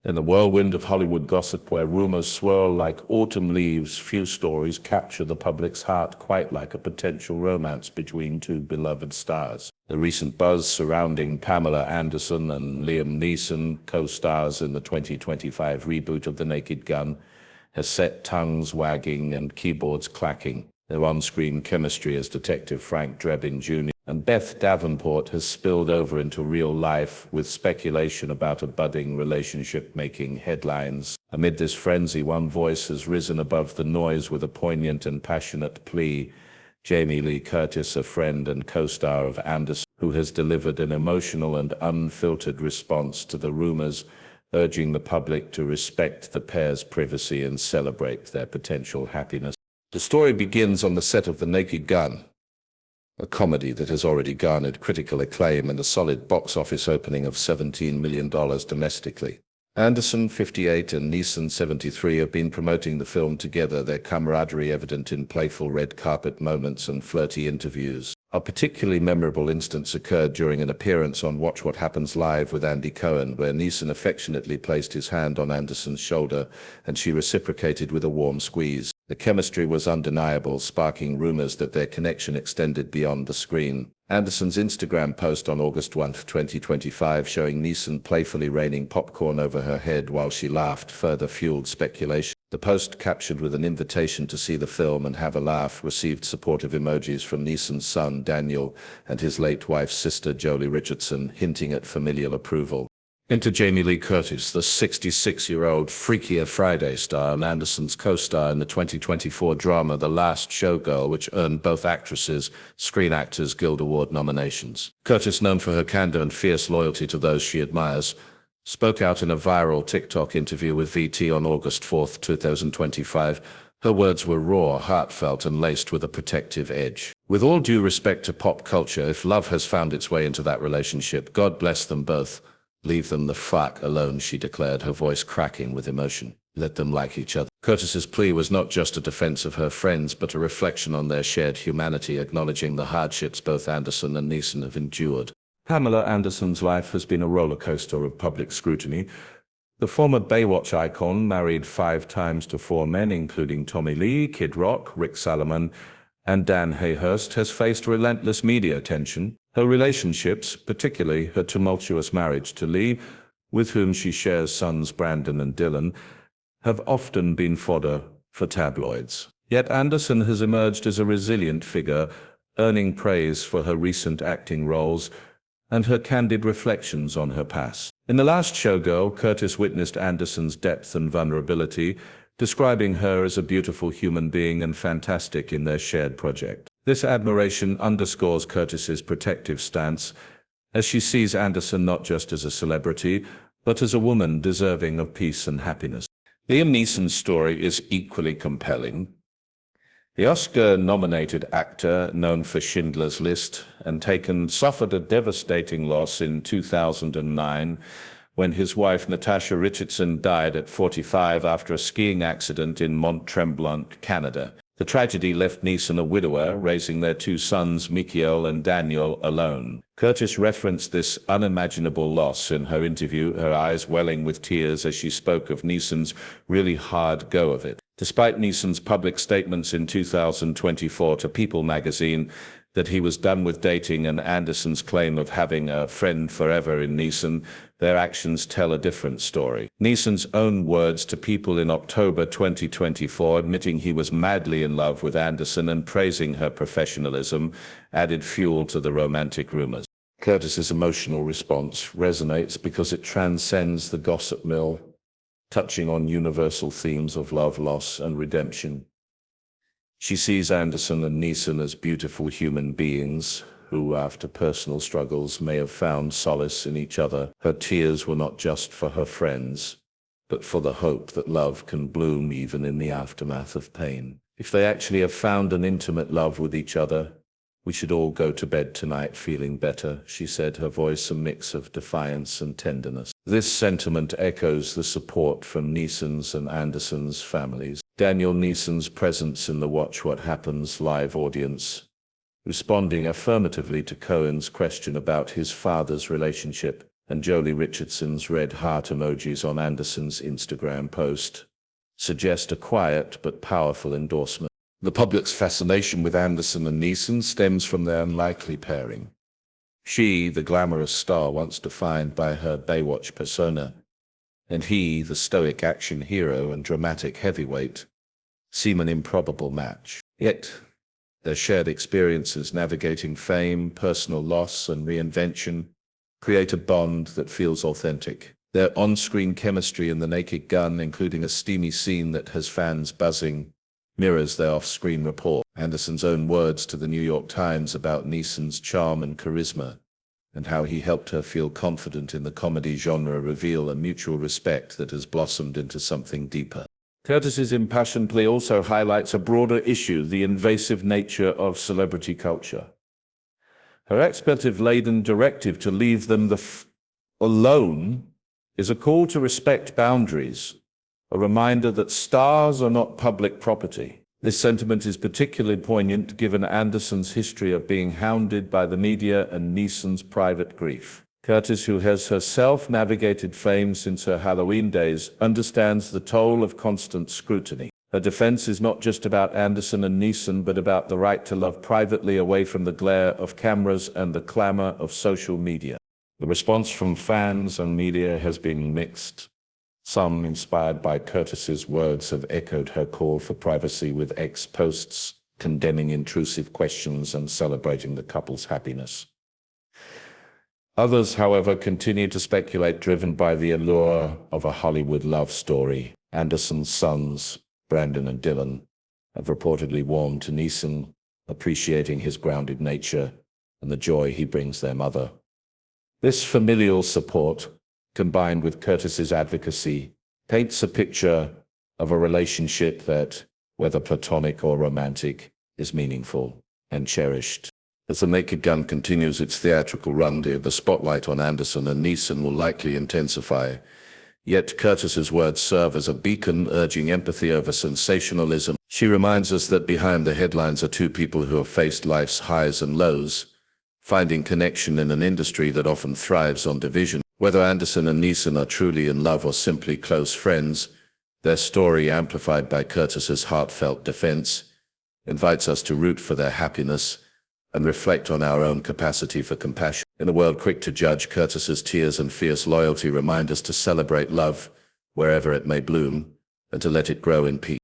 In the whirlwind of Hollywood gossip where rumors swirl like autumn leaves, few stories capture the public's heart quite like a potential romance between two beloved stars. The recent buzz surrounding Pamela Anderson and Liam Neeson, co-stars in the 2025 reboot of The Naked Gun, has set tongues wagging and keyboards clacking. Their on-screen chemistry as Detective Frank Drebin Jr. and Beth Davenport has spilled over into real life, with speculation about a budding relationship making headlines. Amid this frenzy, one voice has risen above the noise with a poignant and passionate plea. Jamie Lee Curtis, a friend and co-star of Anderson, who has delivered an emotional and unfiltered response to the rumors, urging the public to respect the pair's privacy and celebrate their potential happiness. The story begins on the set of The Naked Gun, a comedy that has already garnered critical acclaim and a solid box office opening of $17 million domestically. Anderson, 58, and Neeson, 73, have been promoting the film together, their camaraderie evident in playful red carpet moments and flirty interviews. A particularly memorable instance occurred during an appearance on Watch What Happens Live with Andy Cohen, where Neeson affectionately placed his hand on Anderson's shoulder, and she reciprocated with a warm squeeze. The chemistry was undeniable, sparking rumors that their connection extended beyond the screen. Anderson's Instagram post on August 1, 2025, showing Neeson playfully raining popcorn over her head while she laughed, further fueled speculation. The post, captured with an invitation to see the film and have a laugh, received supportive emojis from Neeson's son, Daniel, and his late wife's sister, Jolie Richardson, hinting at familial approval. Enter Jamie Lee Curtis, the 66-year-old Freakier Friday star and Anderson's co-star in the 2024 drama The Last Showgirl, which earned both actresses Screen Actors Guild Award nominations. Curtis, known for her candor and fierce loyalty to those she admires, spoke out in a viral TikTok interview with VT on August 4, 2025. Her words were raw, heartfelt, and laced with a protective edge. With all due respect to pop culture, if love has found its way into that relationship, God bless them both. Leave them the fuck alone, she declared, her voice cracking with emotion. Let them like each other. Curtis's plea was not just a defense of her friends, but a reflection on their shared humanity, acknowledging the hardships both Anderson and Neeson have endured. Pamela Anderson's life has been a roller coaster of public scrutiny. The former Baywatch icon, married 5 times to 4 men, including Tommy Lee, Kid Rock, Rick Salomon, and Dan Hayhurst, has faced relentless media attention. Her relationships, particularly her tumultuous marriage to Lee, with whom she shares sons Brandon and Dylan, have often been fodder for tabloids. Yet Anderson has emerged as a resilient figure, earning praise for her recent acting roles and her candid reflections on her past. In The Last Showgirl, Curtis witnessed Anderson's depth and vulnerability, describing her as a beautiful human being and fantastic in their shared project. This admiration underscores Curtis's protective stance, as she sees Anderson not just as a celebrity, but as a woman deserving of peace and happiness. Liam Neeson's story is equally compelling. The Oscar-nominated actor, known for Schindler's List and Taken, suffered a devastating loss in 2009 when his wife Natasha Richardson died at 45 after a skiing accident in Mont-Tremblant, Canada. The tragedy left Neeson a widower, raising their 2 sons, Michael and Daniel, alone. Curtis referenced this unimaginable loss in her interview, her eyes welling with tears as she spoke of Neeson's really hard go of it. Despite Neeson's public statements in 2024 to People magazine that he was done with dating and Anderson's claim of having a friend forever in Neeson, their actions tell a different story. Neeson's own words to People in October 2024, admitting he was madly in love with Anderson and praising her professionalism, added fuel to the romantic rumors. Curtis's emotional response resonates because it transcends the gossip mill, touching on universal themes of love, loss, and redemption. She sees Anderson and Neeson as beautiful human beings who, after personal struggles, may have found solace in each other. Her tears were not just for her friends, but for the hope that love can bloom even in the aftermath of pain. If they actually have found an intimate love with each other, we should all go to bed tonight feeling better, she said, her voice a mix of defiance and tenderness. This sentiment echoes the support from Neeson's and Anderson's families. Daniel Neeson's presence in the Watch What Happens live audience, responding affirmatively to Cohen's question about his father's relationship, and Jolie Richardson's red heart emojis on Anderson's Instagram post suggest a quiet but powerful endorsement. The public's fascination with Anderson and Neeson stems from their unlikely pairing. She, the glamorous star once defined by her Baywatch persona, and he, the stoic action hero and dramatic heavyweight, seem an improbable match. Yet, their shared experiences navigating fame, personal loss, and reinvention create a bond that feels authentic. Their on-screen chemistry in The Naked Gun, including a steamy scene that has fans buzzing, mirrors their off-screen rapport. Anderson's own words to the New York Times about Neeson's charm and charisma, and how he helped her feel confident in the comedy genre, reveal a mutual respect that has blossomed into something deeper. Curtis's impassioned plea also highlights a broader issue: the invasive nature of celebrity culture. Her expletive-laden directive to leave them alone is a call to respect boundaries, a reminder that stars are not public property. This sentiment is particularly poignant given Anderson's history of being hounded by the media and Neeson's private grief. Curtis, who has herself navigated fame since her Halloween days, understands the toll of constant scrutiny. Her defense is not just about Anderson and Neeson, but about the right to love privately away from the glare of cameras and the clamor of social media. The response from fans and media has been mixed. Some, inspired by Curtis's words, have echoed her call for privacy, with X posts condemning intrusive questions and celebrating the couple's happiness. Others, however, continue to speculate, driven by the allure of a Hollywood love story. Anderson's sons, Brandon and Dylan, have reportedly warmed to Neeson, appreciating his grounded nature and the joy he brings their mother. This familial support, combined with Curtis's advocacy, paints a picture of a relationship that, whether platonic or romantic, is meaningful and cherished. As The Naked Gun continues its theatrical run, the spotlight on Anderson and Neeson will likely intensify. Yet Curtis's words serve as a beacon, urging empathy over sensationalism. She reminds us that behind the headlines are two people who have faced life's highs and lows, finding connection in an industry that often thrives on division. Whether Anderson and Neeson are truly in love or simply close friends, their story, amplified by Curtis's heartfelt defense, invites us to root for their happiness and reflect on our own capacity for compassion. In a world quick to judge, Curtis's tears and fierce loyalty remind us to celebrate love wherever it may bloom and to let it grow in peace.